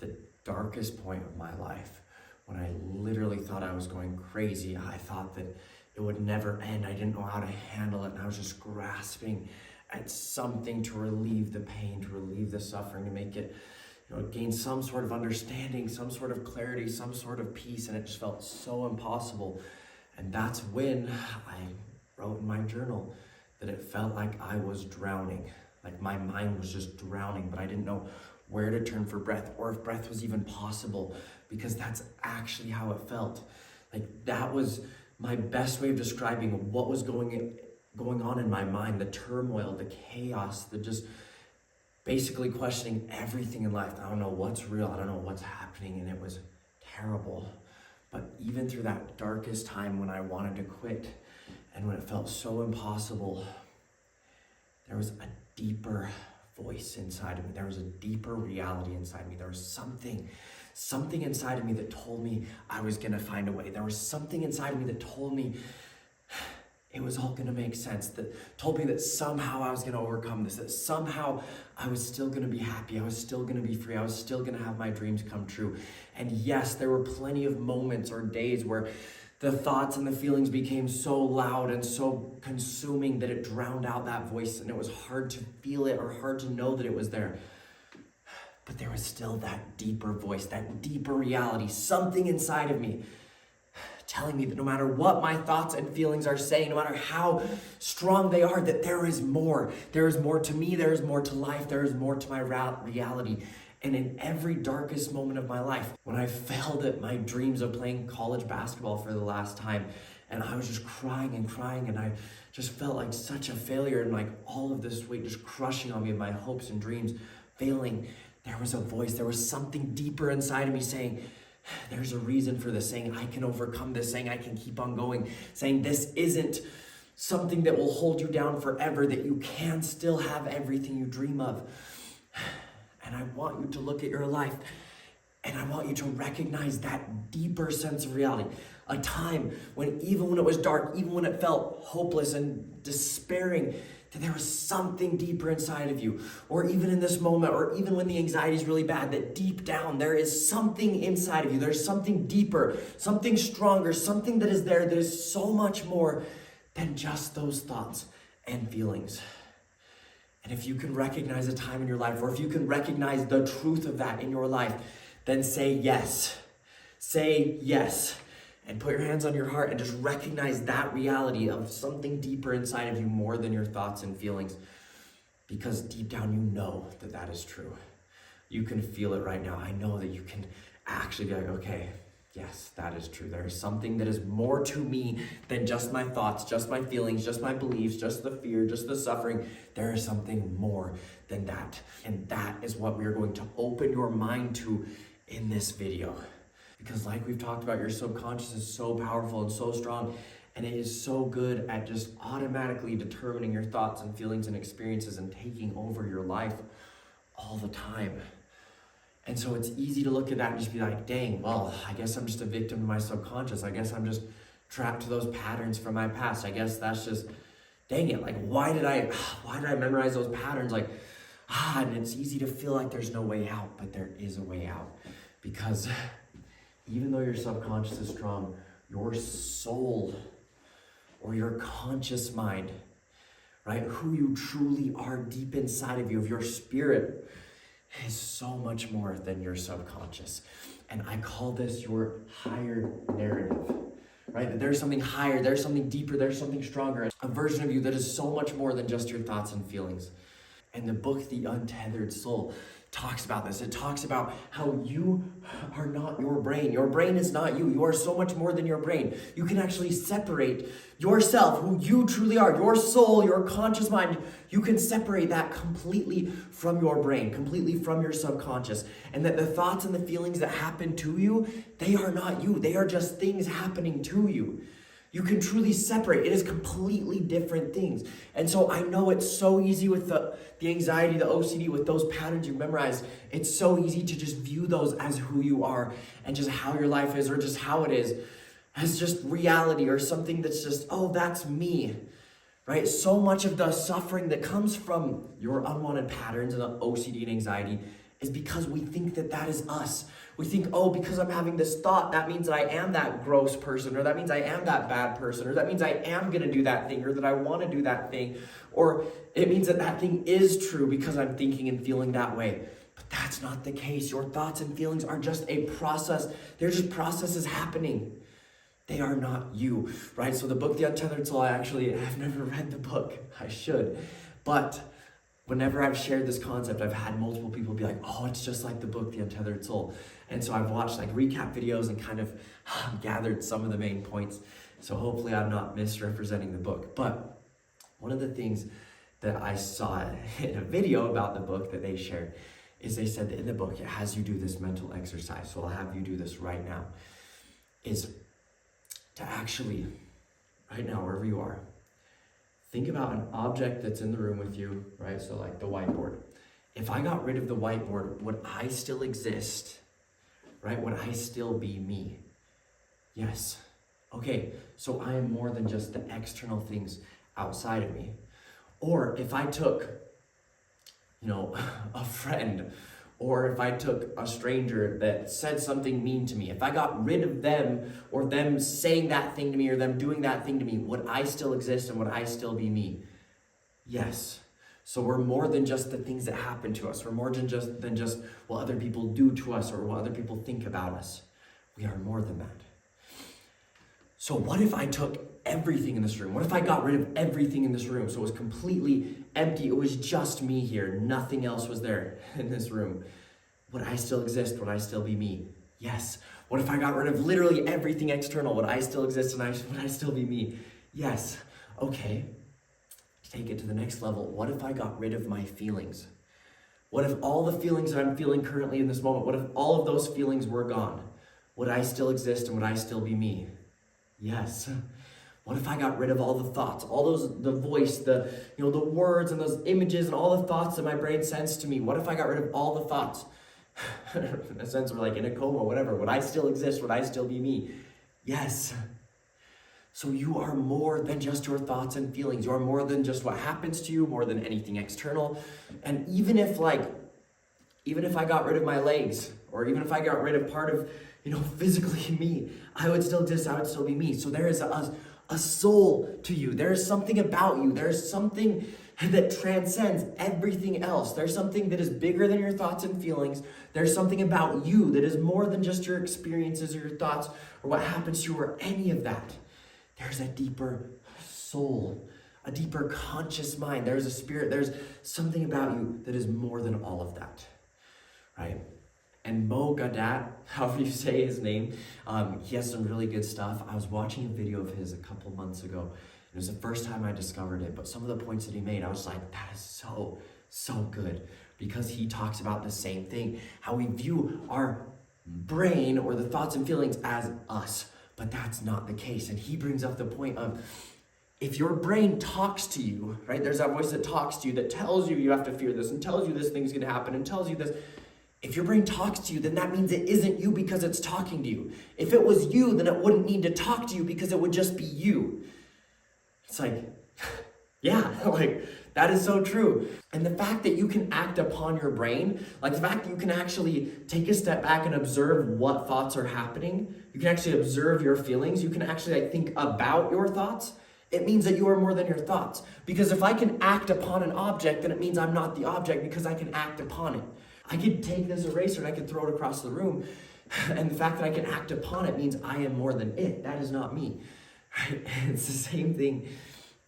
the darkest point of my life, when I literally thought I was going crazy. I thought that it would never end. I didn't know how to handle it, and I was just grasping at something to relieve the pain, to relieve the suffering, to make it, gain some sort of understanding, some sort of clarity, some sort of peace, and it just felt so impossible. And that's when I wrote in my journal that it felt like I was drowning, like my mind was just drowning, but I didn't know where to turn for breath, or if breath was even possible, because that's actually how it felt. Like, that was my best way of describing what was going on in my mind, the turmoil, the chaos, the just basically questioning everything in life. I don't know what's real, I don't know what's happening, and it was terrible. But even through that darkest time when I wanted to quit and when it felt so impossible, there was a deeper voice inside of me. There was a deeper reality inside me. There was something inside of me that told me I was gonna find a way. There was something inside of me that told me it was all gonna make sense, that told me that somehow I was gonna overcome this, that somehow I was still gonna be happy, I was still gonna be free, I was still gonna have my dreams come true. And yes, there were plenty of moments or days where the thoughts and the feelings became so loud and so consuming that it drowned out that voice, and it was hard to feel it or hard to know that it was there. But there was still that deeper voice, that deeper reality, something inside of me telling me that no matter what my thoughts and feelings are saying, no matter how strong they are, that there is more. There is more to me, there is more to life, there is more to my reality. And in every darkest moment of my life, when I failed at my dreams of playing college basketball for the last time, and I was just crying, and I just felt like such a failure, and like all of this weight just crushing on me of my hopes and dreams failing, there was a voice, there was something deeper inside of me saying, there's a reason for this, saying I can overcome this, saying I can keep on going, saying this isn't something that will hold you down forever, that you can still have everything you dream of. And I want you to look at your life, and I want you to recognize that deeper sense of reality. A time when even when it was dark, even when it felt hopeless and despairing, that there was something deeper inside of you. Or even in this moment, or even when the anxiety is really bad, that deep down there is something inside of you. There's something deeper, something stronger, something that is there that is so much more than just those thoughts and feelings. And if you can recognize a time in your life, or if you can recognize the truth of that in your life, then say yes. Say yes. And put your hands on your heart and just recognize that reality of something deeper inside of you more than your thoughts and feelings. Because deep down you know that that is true. You can feel it right now. I know that you can actually be like, okay, yes, that is true. There is something that is more to me than just my thoughts, just my feelings, just my beliefs, just the fear, just the suffering. There is something more than that. And that is what we are going to open your mind to in this video. Because like we've talked about, your subconscious is so powerful and so strong, and it is so good at just automatically determining your thoughts and feelings and experiences and taking over your life all the time. And so it's easy to look at that and just be like, dang, well, I guess I'm just a victim of my subconscious. I guess I'm just trapped to those patterns from my past. I guess that's just, dang it, like, why did I memorize those patterns? Like, and it's easy to feel like there's no way out, but there is a way out. Because even though your subconscious is strong, your soul or your conscious mind, right, who you truly are deep inside of you, of your spirit, is so much more than your subconscious. And I call this your higher narrative, right? That there's something higher, there's something deeper, there's something stronger, a version of you that is so much more than just your thoughts and feelings. And the book, The Untethered Soul, talks about this. It talks about how you are not your brain. Your brain is not you. You are so much more than your brain. You can actually separate yourself, who you truly are, your soul, your conscious mind. You can separate that completely from your brain, completely from your subconscious. And that the thoughts and the feelings that happen to you, they are not you. They are just things happening to you. You can truly separate. It is completely different things. And so I know it's so easy with the anxiety, the OCD, with those patterns you memorize. It's so easy to just view those as who you are and just how your life is, or just how it is, as just reality or something that's just, oh, that's me, right? So much of the suffering that comes from your unwanted patterns and the OCD and anxiety is because we think that that is us. We think, oh, because I'm having this thought, that means that I am that gross person, or that means I am that bad person, or that means I am going to do that thing, or that I want to do that thing, or it means that that thing is true because I'm thinking and feeling that way. But that's not the case. Your thoughts and feelings are just a process. They're just processes happening. They are not you, right? So the book, The Untethered Soul, I've never read the book. I should. But whenever I've shared this concept, I've had multiple people be like, oh, it's just like the book, The Untethered Soul. And so I've watched like recap videos and kind of gathered some of the main points. So hopefully I'm not misrepresenting the book. But one of the things that I saw in a video about the book that they shared is they said that in the book, it has you do this mental exercise. So I'll have you do this right now, is to actually, right now, wherever you are, think about an object that's in the room with you, right? So like the whiteboard. If I got rid of the whiteboard, would I still exist, right? Would I still be me? Yes. Okay, so I am more than just the external things outside of me. Or if I took, a friend, or if I took a stranger that said something mean to me, if I got rid of them, or them saying that thing to me, or them doing that thing to me, would I still exist and would I still be me? Yes. So we're more than just the things that happen to us. We're more than just what other people do to us or what other people think about us. We are more than that. So what if I took everything in this room? What if I got rid of everything in this room? So it was completely empty. It was just me here. Nothing else was there in this room. Would I still exist? Would I still be me? Yes. What if I got rid of literally everything external? Would I still exist and would I still be me? Yes. Okay. Take it to the next level. What if I got rid of my feelings? What if all the feelings that I'm feeling currently in this moment, what if all of those feelings were gone? Would I still exist and would I still be me? Yes. What if I got rid of all the thoughts, the voice, the words and those images and all the thoughts that my brain sends to me? What if I got rid of all the thoughts? In a sense, we're like in a coma, whatever. Would I still exist? Would I still be me? Yes. So you are more than just your thoughts and feelings. You are more than just what happens to you, more than anything external. And even if I got rid of my legs, or even if I got rid of part of, physically me, I would still exist, I would still be me. So there is a soul to you. There is something about you. There's something that transcends everything else. There's something that is bigger than your thoughts and feelings. There's something about you that is more than just your experiences or your thoughts or what happens to you or any of that. There's a deeper soul, a deeper conscious mind. There's a spirit. There's something about you that is more than all of that, right? And Mo Gaudat, however you say his name, he has some really good stuff. I was watching a video of his a couple months ago. It was the first time I discovered it, but some of the points that he made, I was like, that is so, so good. Because he talks about the same thing, how we view our brain or the thoughts and feelings as us, but that's not the case. And he brings up the point of, if your brain talks to you, right? There's that voice that talks to you, that tells you you have to fear this, and tells you this thing's gonna happen, and tells you this. If your brain talks to you, then that means it isn't you because it's talking to you. If it was you, then it wouldn't need to talk to you because it would just be you. It's like, yeah, that is so true. And the fact that you can act upon your brain, the fact that you can actually take a step back and observe what thoughts are happening, you can actually observe your feelings, you can actually think about your thoughts, it means that you are more than your thoughts. Because if I can act upon an object, then it means I'm not the object because I can act upon it. I could take this eraser and I could throw it across the room. And the fact that I can act upon it means I am more than it. That is not me. Right? It's the same thing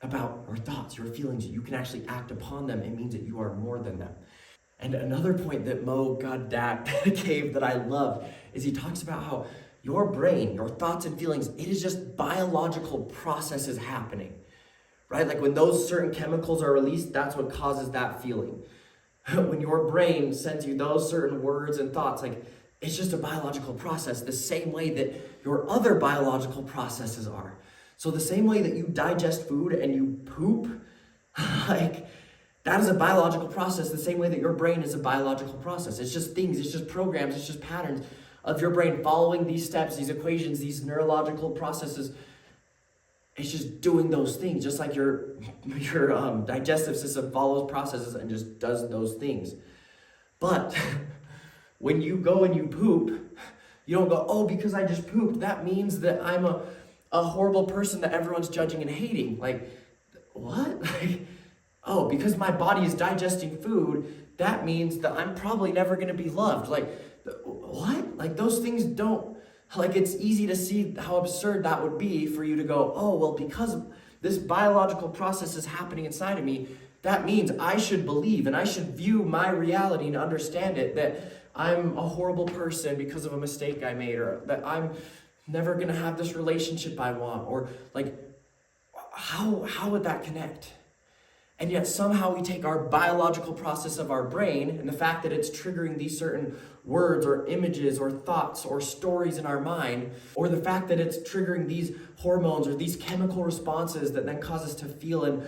about your thoughts, your feelings. You can actually act upon them. It means that you are more than them. And another point that Mo Gaudat gave that I love is he talks about how your brain, your thoughts and feelings, it is just biological processes happening. Right? When those certain chemicals are released, that's what causes that feeling. When your brain sends you those certain words and thoughts, it's just a biological process, the same way that your other biological processes are. So the same way that you digest food and you poop, that is a biological process, the same way that your brain is a biological process. It's just things, it's just programs, it's just patterns of your brain following these steps, these equations, these neurological processes. It's just doing those things, just like your digestive system follows processes and just does those things. But When you go and you poop, you don't go, oh, because I just pooped, that means that I'm a horrible person that everyone's judging and hating. Like, what? Like, oh, because my body is digesting food, that means that I'm probably never going to be loved. Like, what? Like, those things don't, like, it's easy to see how absurd that would be for you to go, oh, well, because this biological process is happening inside of me, that means I should believe and I should view my reality and understand it, that I'm a horrible person because of a mistake I made, or that I'm never going to have this relationship I want, or like, how would that connect? And yet somehow we take our biological process of our brain and the fact that it's triggering these certain words or images or thoughts or stories in our mind, or the fact that it's triggering these hormones or these chemical responses that then cause us to feel and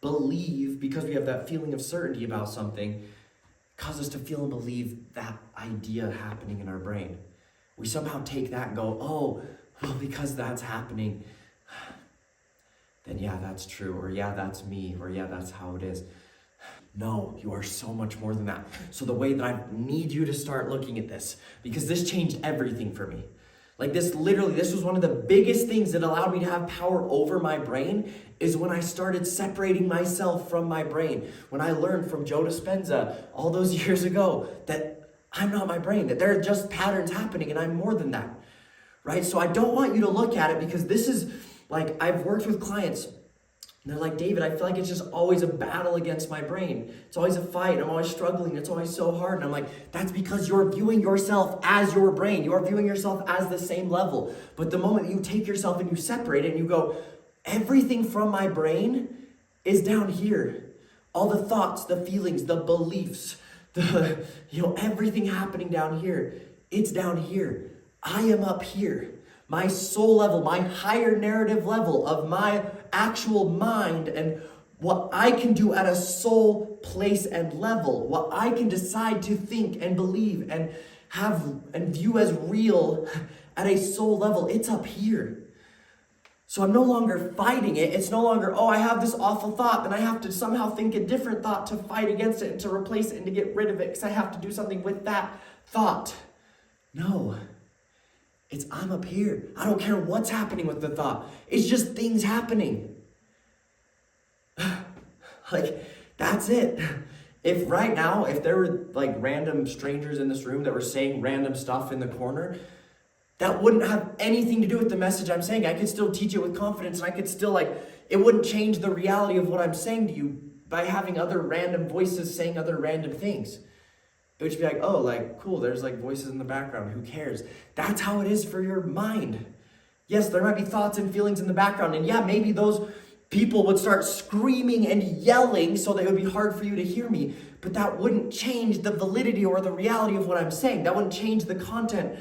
believe, because we have that feeling of certainty about something, cause us to feel and believe that idea happening in our brain. We somehow take that and go, oh, well, because that's happening, then yeah, that's true, or yeah, that's me, or yeah, that's how it is. No, you are so much more than that. So the way that I need you to start looking at this, because this changed everything for me. Like this was one of the biggest things that allowed me to have power over my brain, is when I started separating myself from my brain. When I learned from Joe Dispenza all those years ago that I'm not my brain, that there are just patterns happening and I'm more than that, right? So I don't want you to look at it, because this is, like, I've worked with clients, and they're like, David, I feel like it's just always a battle against my brain. It's always a fight. I'm always struggling. It's always so hard. And I'm like, that's because you're viewing yourself as your brain. You are viewing yourself as the same level. But the moment you take yourself and you separate it and you go, everything from my brain is down here. All the thoughts, the feelings, the beliefs, everything happening down here, it's down here. I am up here. My soul level, my higher narrative level of my actual mind, and what I can do at a soul place and level, what I can decide to think and believe and have and view as real at a soul level, it's up here. So I'm no longer fighting it. It's no longer, oh, I have this awful thought, then I have to somehow think a different thought to fight against it and to replace it and to get rid of it because I have to do something with that thought. No. It's I'm up here. I don't care what's happening with the thought. It's just things happening. Like, that's it. If right now, if there were like random strangers in this room that were saying random stuff in the corner, that wouldn't have anything to do with the message I'm saying. I could still teach it with confidence, and I could still it wouldn't change the reality of what I'm saying to you by having other random voices saying other random things. It would just be like, oh, like, cool, there's like voices in the background, who cares? That's how it is for your mind. Yes, there might be thoughts and feelings in the background, and yeah, maybe those people would start screaming and yelling so that it would be hard for you to hear me, but that wouldn't change the validity or the reality of what I'm saying. That wouldn't change the content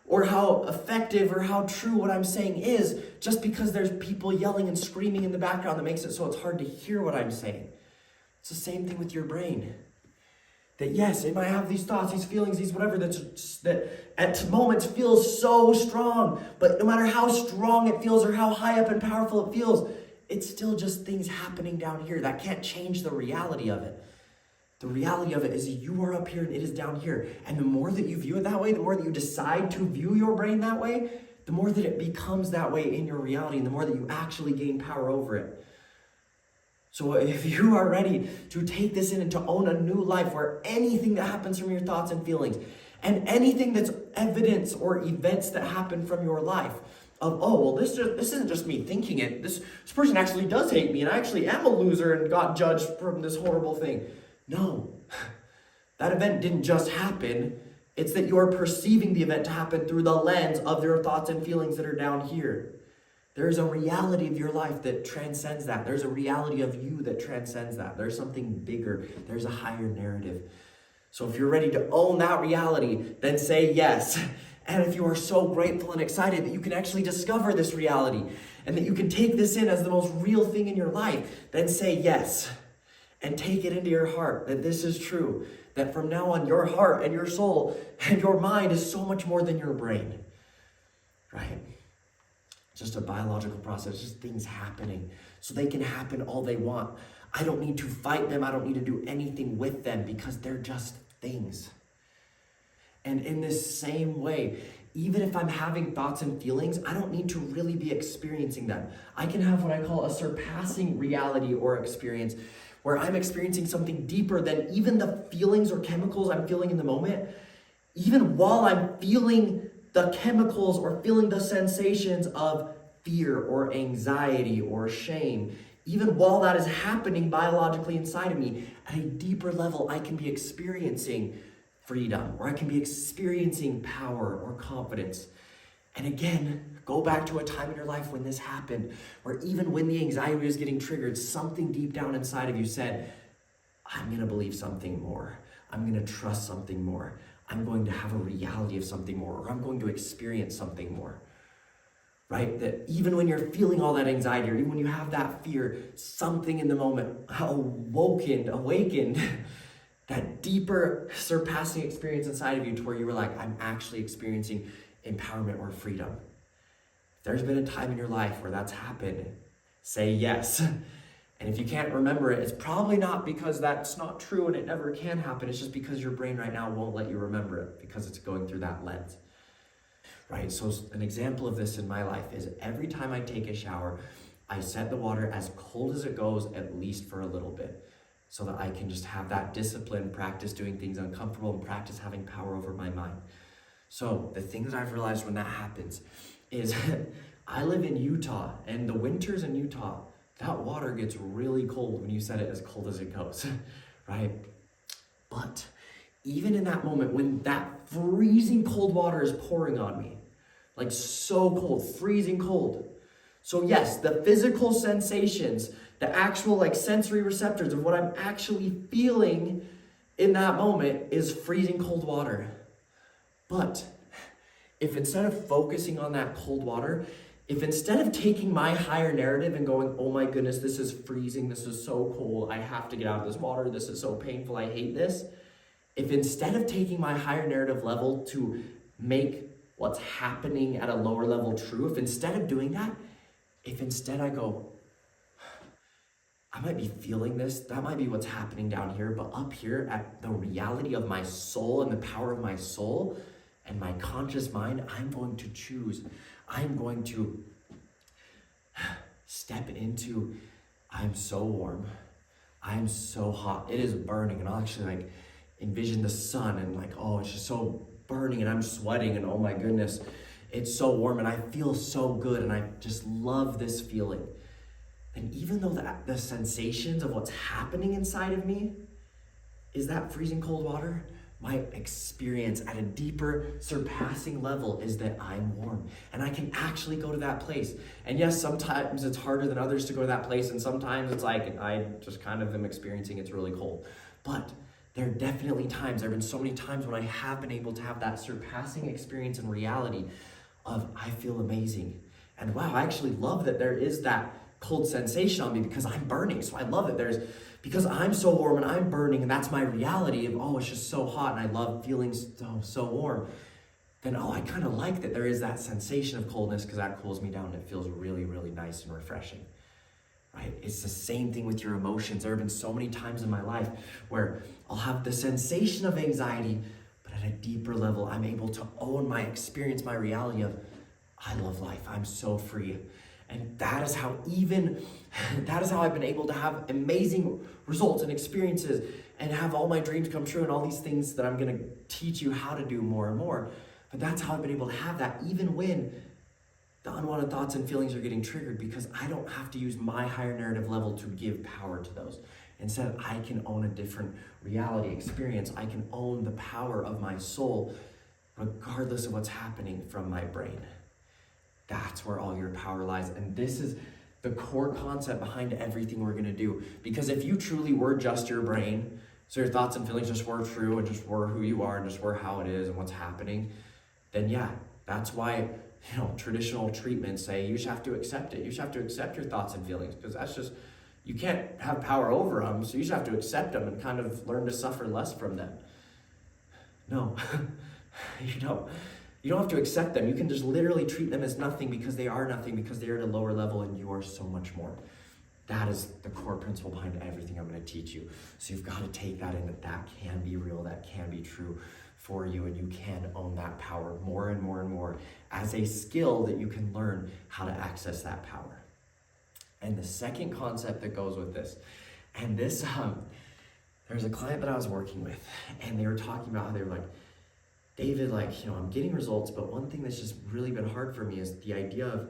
or how effective or how true what I'm saying is, just because there's people yelling and screaming in the background that makes it so it's hard to hear what I'm saying. It's the same thing with your brain. That yes, it might have these thoughts, these feelings, these whatever, that at moments feels so strong, but no matter how strong it feels or how high up and powerful it feels, it's still just things happening down here. That can't change the reality of it. The reality of it is you are up here and it is down here. And the more that you view it that way, the more that you decide to view your brain that way, the more that it becomes that way in your reality, and the more that you actually gain power over it. So if you are ready to take this in and to own a new life where anything that happens from your thoughts and feelings, and anything that's evidence or events that happen from your life, of, oh, well, this isn't just me thinking it. This person actually does hate me, and I actually am a loser and got judged from this horrible thing. No, that event didn't just happen. It's that you're perceiving the event to happen through the lens of your thoughts and feelings that are down here. There's a reality of your life that transcends that. There's a reality of you that transcends that. There's something bigger. There's a higher narrative. So if you're ready to own that reality, then say yes. And if you are so grateful and excited that you can actually discover this reality and that you can take this in as the most real thing in your life, then say yes. And take it into your heart that this is true. That from now on, your heart and your soul and your mind is so much more than your brain. Right? Just a biological process, just things happening. So they can happen all they want. I don't need to fight them. I don't need to do anything with them because they're just things. And in this same way, even if I'm having thoughts and feelings, I don't need to really be experiencing them. I can have what I call a surpassing reality or experience, where I'm experiencing something deeper than even the feelings or chemicals I'm feeling in the moment. Even while I'm feeling the chemicals or feeling the sensations of fear or anxiety or shame, even while that is happening biologically inside of me, at a deeper level, I can be experiencing freedom, or I can be experiencing power or confidence. And again, go back to a time in your life when this happened, where even when the anxiety was getting triggered, something deep down inside of you said, I'm going to believe something more. I'm going to trust something more. I'm going to have a reality of something more, or I'm going to experience something more. Right? That even when you're feeling all that anxiety, or even when you have that fear, something in the moment awakened that deeper, surpassing experience inside of you to where you were like, I'm actually experiencing empowerment or freedom. If there's been a time in your life where that's happened, say yes. And if you can't remember it, it's probably not because that's not true and it never can happen. It's just because your brain right now won't let you remember it because it's going through that lens. Right? So an example of this in my life is every time I take a shower, I set the water as cold as it goes, at least for a little bit, so that I can just have that discipline, practice doing things uncomfortable, and practice having power over my mind. So the things I've realized when that happens is I live in Utah, and the winters in Utah, that water gets really cold when you set it as cold as it goes, right? But even in that moment when that freezing cold water is pouring on me, like so cold, freezing cold. So yes, the physical sensations, the actual like sensory receptors of what I'm actually feeling in that moment is freezing cold water. But if instead of focusing on that cold water, if instead of taking my higher narrative and going, oh my goodness, this is freezing, this is so cold, I have to get out of this water, this is so painful, I hate this. If instead of taking my higher narrative level to make what's happening at a lower level true, if instead of doing that, if instead I go, I might be feeling this, that might be what's happening down here, but up here at the reality of my soul and the power of my soul and my conscious mind, I'm going to choose. I'm going to step into, I'm so warm. I'm so hot. It is burning. And I'll actually like envision the sun and like, oh, it's just so burning and I'm sweating and oh my goodness, it's so warm and I feel so good and I just love this feeling. And even though the sensations of what's happening inside of me is that freezing cold water, my experience at a deeper, surpassing level is that I'm warm and I can actually go to that place. And yes, sometimes it's harder than others to go to that place, and sometimes it's like I just kind of am experiencing it's really cold. But there are definitely times, there have been so many times when I have been able to have that surpassing experience in reality of I feel amazing. And wow, I actually love that there is that cold sensation on me because I'm burning. So I love it. Because I'm so warm and I'm burning and that's my reality of, oh, it's just so hot and I love feeling so warm. Then, oh, I kind of like that there is that sensation of coldness because that cools me down and it feels really, really nice and refreshing. Right? It's the same thing with your emotions. There have been so many times in my life where I'll have the sensation of anxiety, but at a deeper level, I'm able to own my experience, my reality of, I love life. I'm so free. And that is how I've been able to have amazing results and experiences and have all my dreams come true and all these things that I'm going to teach you how to do more and more. But that's how I've been able to have that even when the unwanted thoughts and feelings are getting triggered, because I don't have to use my higher narrative level to give power to those. Instead, I can own a different reality experience. I can own the power of my soul regardless of what's happening from my brain. That's where all your power lies. And this is the core concept behind everything we're going to do. Because if you truly were just your brain, so your thoughts and feelings just were true and just were who you are and just were how it is and what's happening, then yeah, that's why, traditional treatments say you just have to accept it. You just have to accept your thoughts and feelings, because that's just, you can't have power over them. So you just have to accept them and kind of learn to suffer less from them. No, you don't have to accept them. You can just literally treat them as nothing, because they are nothing, because they're at a lower level and you are so much more. That is the core principle behind everything I'm going to teach you. So you've got to take that in, that can be real, that can be true for you, and you can own that power more and more and more as a skill that you can learn how to access that power. And the second concept that goes with this, and this, there's a client that I was working with, and they were talking about how they were like, David, I'm getting results, but one thing that's just really been hard for me is the idea of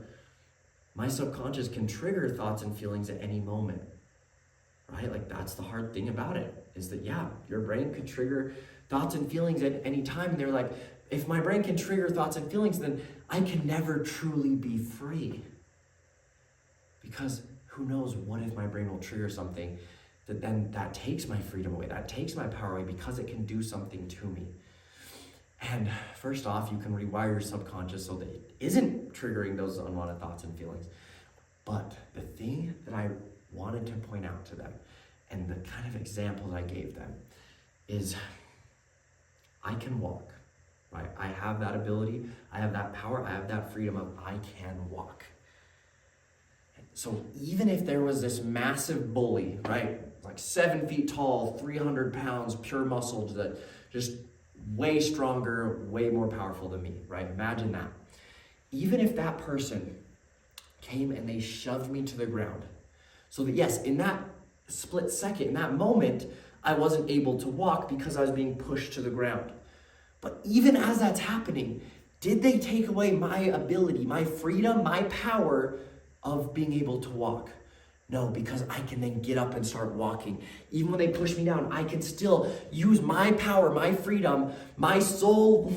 my subconscious can trigger thoughts and feelings at any moment, right? Like, that's the hard thing about it, is that, yeah, your brain could trigger thoughts and feelings at any time. And they're like, if my brain can trigger thoughts and feelings, then I can never truly be free. Because who knows, what if my brain will trigger something that takes my freedom away, that takes my power away, because it can do something to me. And first off, you can rewire your subconscious so that it isn't triggering those unwanted thoughts and feelings. But the thing that I wanted to point out to them, and the kind of examples I gave them, is I can walk, right? I have that ability, I have that power, I have that freedom of I can walk. So even if there was this massive bully, right? Like 7 feet tall, 300 pounds, pure muscle, that just way stronger, way more powerful than me, right? Imagine that. Even if that person came and they shoved me to the ground, so that yes, in that split second, in that moment, I wasn't able to walk because I was being pushed to the ground. But even as that's happening, did they take away my ability, my freedom, my power of being able to walk? No, because I can then get up and start walking. Even when they push me down, I can still use my power, my freedom, my soul,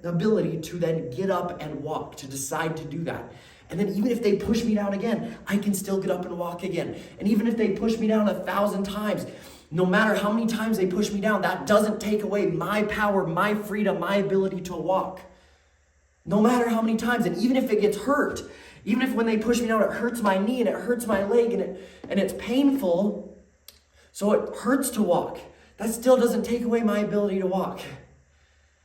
ability to then get up and walk, to decide to do that. And then even if they push me down again, I can still get up and walk again. And even if they push me down 1,000 times, no matter how many times they push me down, that doesn't take away my power, my freedom, my ability to walk. No matter how many times, and even if it gets hurt, even if when they push me down, it hurts my knee and it hurts my leg and it's painful, so it hurts to walk, that still doesn't take away my ability to walk.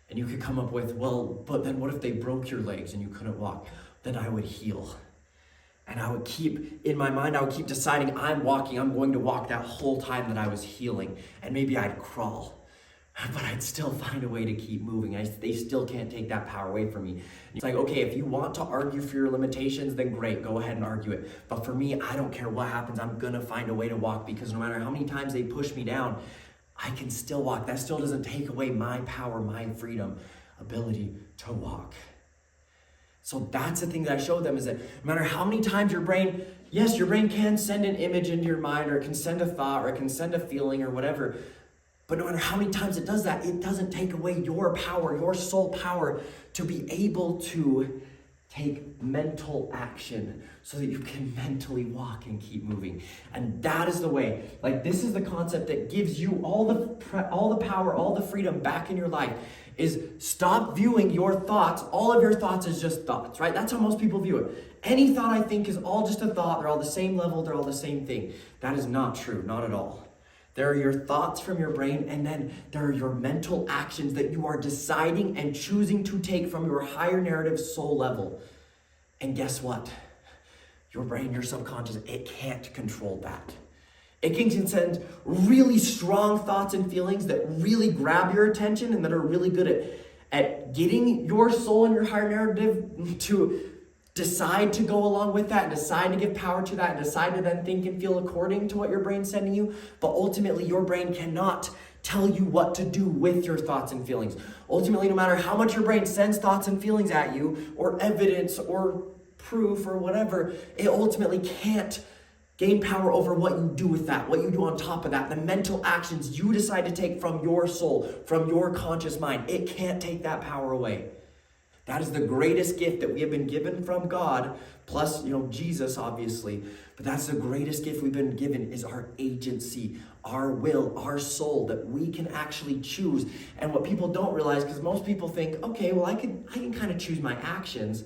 And you could come up with, well, but then what if they broke your legs and you couldn't walk? Then I would heal. And I would keep, in my mind, I would keep deciding I'm going to walk that whole time that I was healing. And maybe I'd crawl, but I'd still find a way to keep moving. They still can't take that power away from me. It's like, okay, if you want to argue for your limitations, then great, go ahead and argue it. But for me, I don't care what happens, I'm gonna find a way to walk, because no matter how many times they push me down, I can still walk. That still doesn't take away my power, my freedom, ability to walk. So that's the thing that I showed them, is that no matter how many times your brain can send an image into your mind, or it can send a thought, or it can send a feeling, or whatever. But no matter how many times it does that, it doesn't take away your power, your soul power, to be able to take mental action so that you can mentally walk and keep moving. And that is the way. Like, this is the concept that gives you all the power, all the freedom back in your life. Is stop viewing your thoughts, all of your thoughts, as just thoughts, right? That's how most people view it. Any thought, I think, is all just a thought. They're all the same level. They're all the same thing. That is not true, not at all. There are your thoughts from your brain, and then there are your mental actions that you are deciding and choosing to take from your higher narrative soul level. And guess what? Your brain, your subconscious, it can't control that. It can send really strong thoughts and feelings that really grab your attention and that are really good at getting your soul and your higher narrative to decide to go along with that, and decide to give power to that, and decide to then think and feel according to what your brain's sending you. But ultimately, your brain cannot tell you what to do with your thoughts and feelings. Ultimately, no matter how much your brain sends thoughts and feelings at you, or evidence, or proof, or whatever, it ultimately can't gain power over what you do with that, what you do on top of that, the mental actions you decide to take from your soul, from your conscious mind. It can't take that power away. That is the greatest gift that we have been given from God, plus, Jesus, obviously. But that's the greatest gift we've been given, is our agency, our will, our soul, that we can actually choose. And what people don't realize, because most people think, okay, well, I can kind of choose my actions,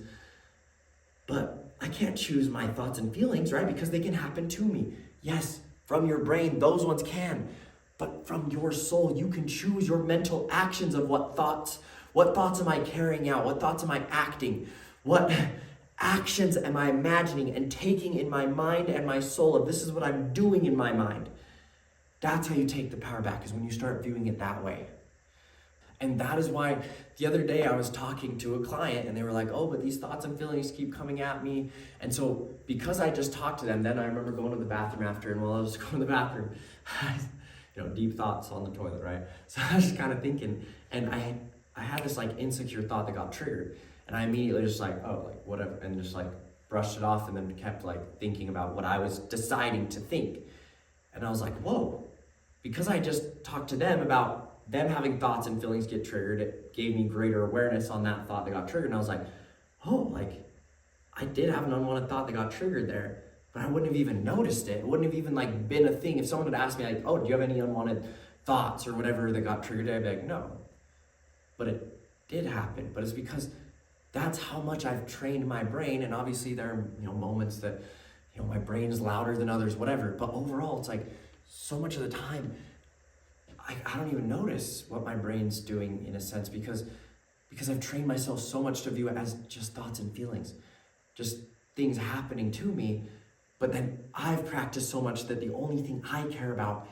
but I can't choose my thoughts and feelings, right? Because they can happen to me. Yes, from your brain, those ones can. But from your soul, you can choose your mental actions of what thoughts am I carrying out? What thoughts am I acting? What actions am I imagining and taking in my mind and my soul of this is what I'm doing in my mind? That's how you take the power back, is when you start viewing it that way. And that is why the other day I was talking to a client and they were like, oh, but these thoughts and feelings keep coming at me. And so because I just talked to them, then I remember going to the bathroom after, and while I was going to the bathroom, deep thoughts on the toilet, right? So I was just kind of thinking, and I had this like insecure thought that got triggered. And I immediately just like, oh, like whatever, and just like brushed it off and then kept like thinking about what I was deciding to think. And I was like, whoa, because I just talked to them about them having thoughts and feelings get triggered, it gave me greater awareness on that thought that got triggered. And I was like, oh, like I did have an unwanted thought that got triggered there, but I wouldn't have even noticed it. It wouldn't have even like been a thing. If someone had asked me like, oh, do you have any unwanted thoughts or whatever that got triggered, I'd be like, no. But it did happen. But it's because that's how much I've trained my brain. And obviously there are, moments that, my brain is louder than others, whatever. But overall, it's like so much of the time, I don't even notice what my brain's doing in a sense because I've trained myself so much to view it as just thoughts and feelings, just things happening to me. But then I've practiced so much that the only thing I care about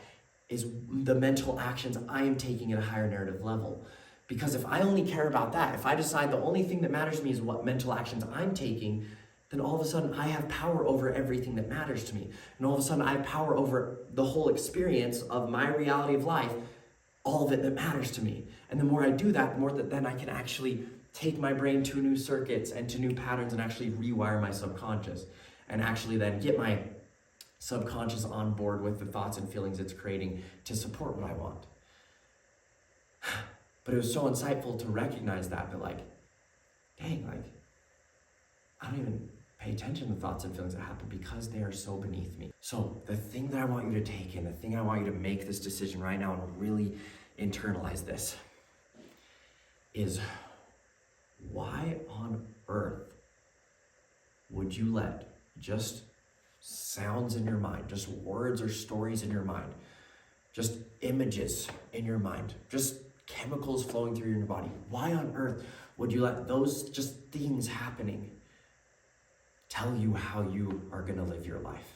is the mental actions I am taking at a higher narrative level. Because if I only care about that, if I decide the only thing that matters to me is what mental actions I'm taking, then all of a sudden I have power over everything that matters to me. And all of a sudden I have power over the whole experience of my reality of life, all of it that matters to me. And the more I do that, the more that then I can actually take my brain to new circuits and to new patterns and actually rewire my subconscious and actually then get my subconscious on board with the thoughts and feelings it's creating to support what I want. But it was so insightful to recognize that like, dang, like, I don't even pay attention to the thoughts and feelings that happen because they are so beneath me. So the thing that I want you to take in, the thing I want you to make this decision right now and really internalize this is, why on earth would you let just sounds in your mind, just words or stories in your mind, just images in your mind, just chemicals flowing through your body, why on earth would you let those just things happening tell you how you are going to live your life?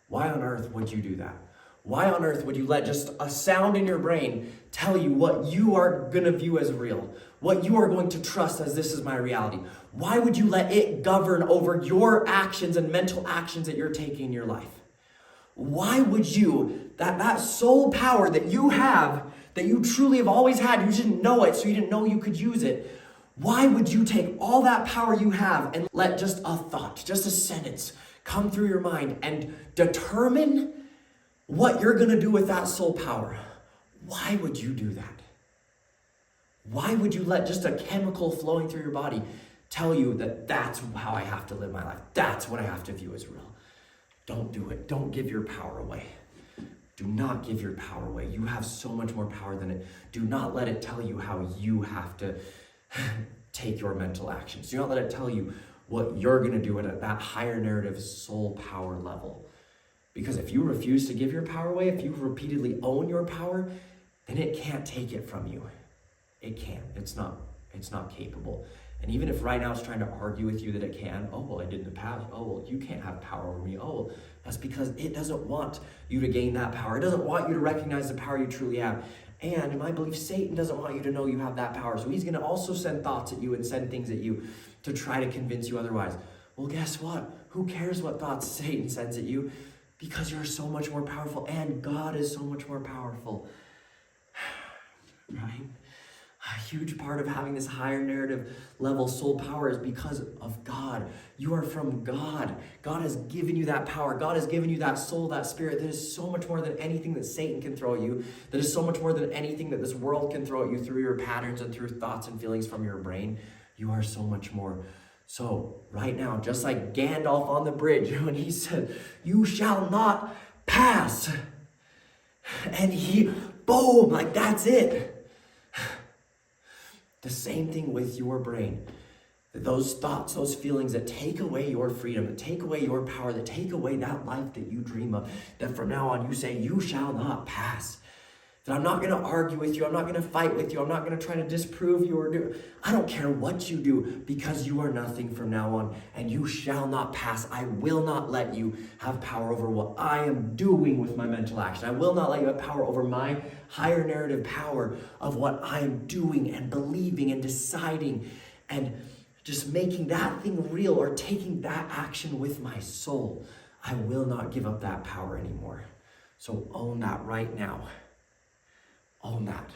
Why on earth would you do that? Why on earth would you let just a sound in your brain tell you what you are going to view as real, what you are going to trust as this is my reality? Why would you let it govern over your actions and mental actions that you're taking in your life? Why would you, that soul power that you have, that you truly have always had, you didn't know it, so you didn't know you could use it, why would you take all that power you have and let just a thought, just a sentence come through your mind and determine what you're going to do with that soul power? Why would you do that? Why would you let just a chemical flowing through your body tell you that that's how I have to live my life? That's what I have to view as real. Don't do it. Don't give your power away. Do not give your power away. You have so much more power than it. Do not let it tell you how you have to take your mental actions. Do not let it tell you what you're going to do at that higher narrative soul power level. Because if you refuse to give your power away, if you repeatedly own your power, then it can't take it from you. It can't. It's not capable. And even if right now it's trying to argue with you that it can, oh, well, I did in the past. Oh, well, you can't have power over me. Oh, well, that's because it doesn't want you to gain that power. It doesn't want you to recognize the power you truly have. And in my belief, Satan doesn't want you to know you have that power. So he's going to also send thoughts at you and send things at you to try to convince you otherwise. Well, guess what? Who cares what thoughts Satan sends at you? Because you're so much more powerful and God is so much more powerful. Right? A huge part of having this higher narrative level soul power is because of God. You are from God. God has given you that power. God has given you that soul, that spirit that is so much more than anything that Satan can throw at you. That is so much more than anything that this world can throw at you through your patterns and through thoughts and feelings from your brain. You are so much more. So right now, just like Gandalf on the bridge, when he said, "You shall not pass." And he, boom, like that's it. The same thing with your brain. Those thoughts, those feelings that take away your freedom, that take away your power, that take away that life that you dream of, that from now on you say, "You shall not pass." That I'm not going to argue with you. I'm not going to fight with you. I'm not going to try to disprove you or do. I don't care what you do, because you are nothing from now on, and you shall not pass. I will not let you have power over what I am doing with my mental action. I will not let you have power over my higher narrative power of what I am doing and believing and deciding and just making that thing real, or taking that action with my soul. I will not give up that power anymore. So own that right now. Own that.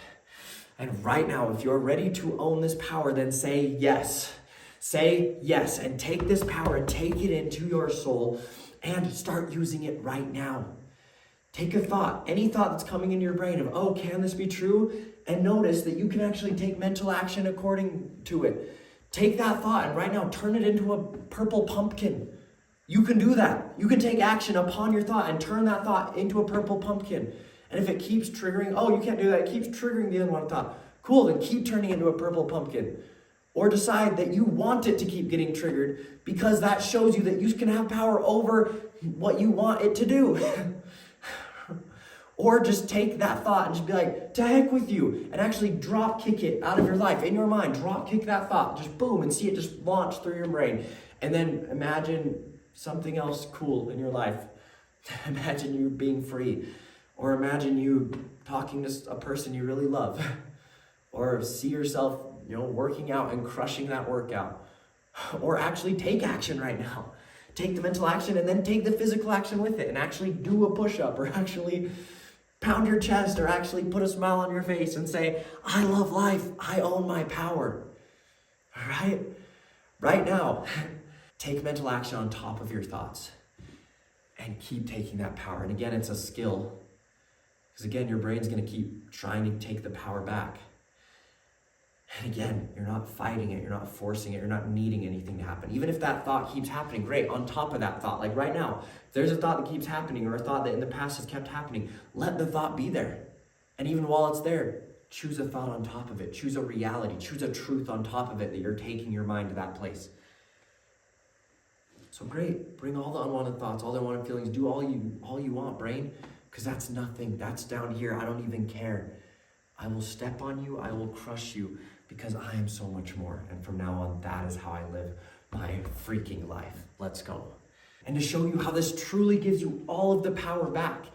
And right now, if you're ready to own this power, then say yes. Say yes, and take this power and take it into your soul and start using it right now. Take a thought, any thought that's coming into your brain of, oh, can this be true? And notice that you can actually take mental action according to it. Take that thought and right now turn it into a purple pumpkin. You can do that. You can take action upon your thought and turn that thought into a purple pumpkin. And if it keeps triggering, oh, you can't do that, it keeps triggering the unwanted thought. Cool, then keep turning it into a purple pumpkin. Or decide that you want it to keep getting triggered, because that shows you that you can have power over what you want it to do. Or just take that thought and just be like, to heck with you, and actually drop kick it out of your life, in your mind. Drop kick that thought, just boom, and see it just launch through your brain. And then imagine something else cool in your life. Imagine you being free. Or imagine you talking to a person you really love. Or see yourself, working out and crushing that workout. Or actually take action right now. Take the mental action and then take the physical action with it, and actually do a push-up, or actually pound your chest, or actually put a smile on your face and say, I love life. I own my power. All right? Right now, take mental action on top of your thoughts and keep taking that power. And again, it's a skill. Because again, your brain's going to keep trying to take the power back. And again, you're not fighting it. You're not forcing it. You're not needing anything to happen. Even if that thought keeps happening, great. On top of that thought, like right now, if there's a thought that keeps happening, or a thought that in the past has kept happening, let the thought be there. And even while it's there, choose a thought on top of it. Choose a reality. Choose a truth on top of it, that you're taking your mind to that place. So great. Bring all the unwanted thoughts, all the unwanted feelings. Do all you want, brain. Because that's nothing. That's down here. I don't even care. I will step on you. I will crush you, because I am so much more. And from now on, that is how I live my freaking life. Let's go. And to show you how this truly gives you all of the power back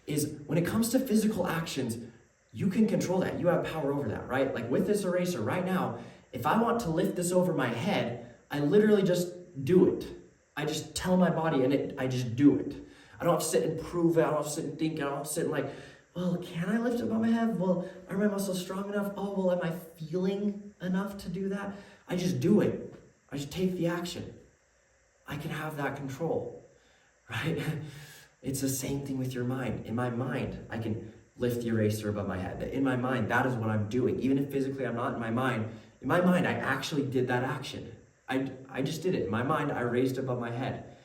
is when it comes to physical actions, you can control that. You have power over that, right? Like with this eraser right now, if I want to lift this over my head, I literally just do it. I just tell my body and I just do it. I don't have to sit and prove it. I don't have to sit and think. I don't have to sit and like, well, can I lift it above my head? Well, are my muscles strong enough? Oh, well, am I feeling enough to do that? I just do it. I just take the action. I can have that control, right? It's the same thing with your mind. In my mind, I can lift the eraser above my head. In my mind, that is what I'm doing. Even if physically I'm not, in my mind, I actually did that action. I just did it. In my mind, I raised it above my head.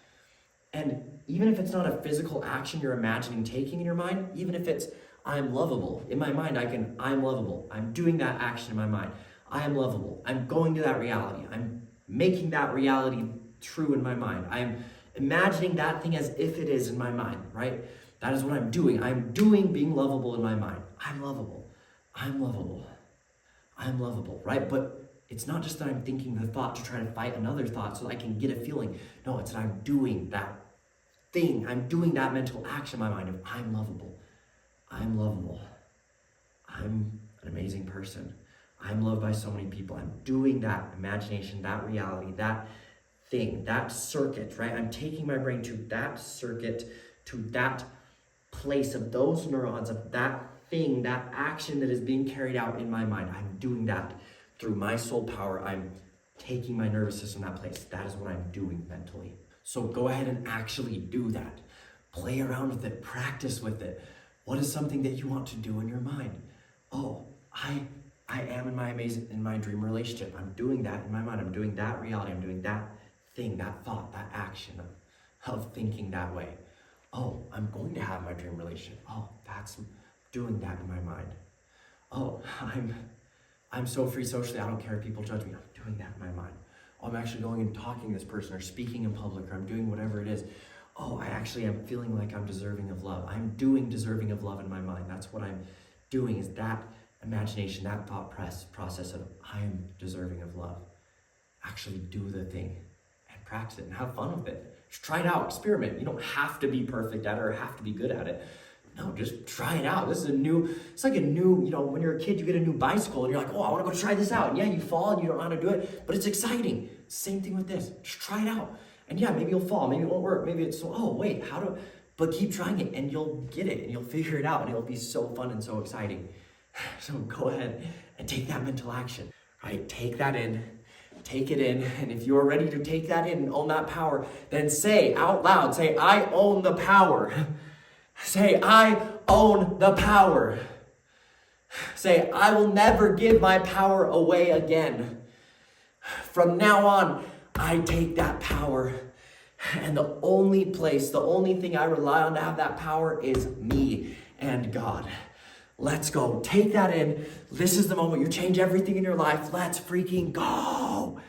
And even if it's not a physical action you're imagining taking in your mind, even if it's, I'm lovable. In my mind, I'm lovable. I'm doing that action in my mind. I am lovable. I'm going to that reality. I'm making that reality true in my mind. I'm imagining that thing as if it is in my mind, right? That is what I'm doing. I'm doing being lovable in my mind. I'm lovable. I'm lovable. I'm lovable, right? But it's not just that I'm thinking the thought to try to fight another thought so that I can get a feeling. No, it's that I'm doing that thing. I'm doing that mental action in my mind of I'm lovable. I'm lovable. I'm an amazing person. I'm loved by so many people. I'm doing that imagination, that reality, that thing, that circuit, right? I'm taking my brain to that circuit, to that place of those neurons, of that thing, that action that is being carried out in my mind. I'm doing that through my soul power. I'm taking my nervous system to that place. That is what I'm doing mentally. So go ahead and actually do that. Play around with it. Practice with it. What is something that you want to do in your mind? Oh, I am in my dream relationship. I'm doing that in my mind. I'm doing that reality. I'm doing that thing, that thought, that action of thinking that way. Oh, I'm going to have my dream relationship. Oh, that's doing that in my mind. Oh, I'm so free socially. I don't care if people judge me. I'm doing that in my mind. Oh, I'm actually going and talking to this person, or speaking in public, or I'm doing whatever it is. Oh, I actually am feeling like I'm deserving of love. I'm doing deserving of love in my mind. That's what I'm doing is that imagination, that thought process of I am deserving of love. Actually do the thing and practice it and have fun with it. Just try it out, experiment. You don't have to be perfect at it or have to be good at it. No, just try it out. It's like a new, when you're a kid, you get a new bicycle and you're like, oh, I want to go try this out. And yeah, you fall and you don't know how to do it, but it's exciting. Same thing with this. Just try it out. And yeah, maybe you'll fall, maybe it won't work. Maybe it's, but keep trying it and you'll get it and you'll figure it out and it'll be so fun and so exciting. So go ahead and take that mental action, right? Take that in, take it in. And if you're ready to take that in and own that power, then say out loud, say, I own the power. Say, I own the power. Say, I will never give my power away again. From now on, I take that power. And the only thing I rely on to have that power is me and God. Let's go. Take that in. This is the moment you change everything in your life. Let's freaking go.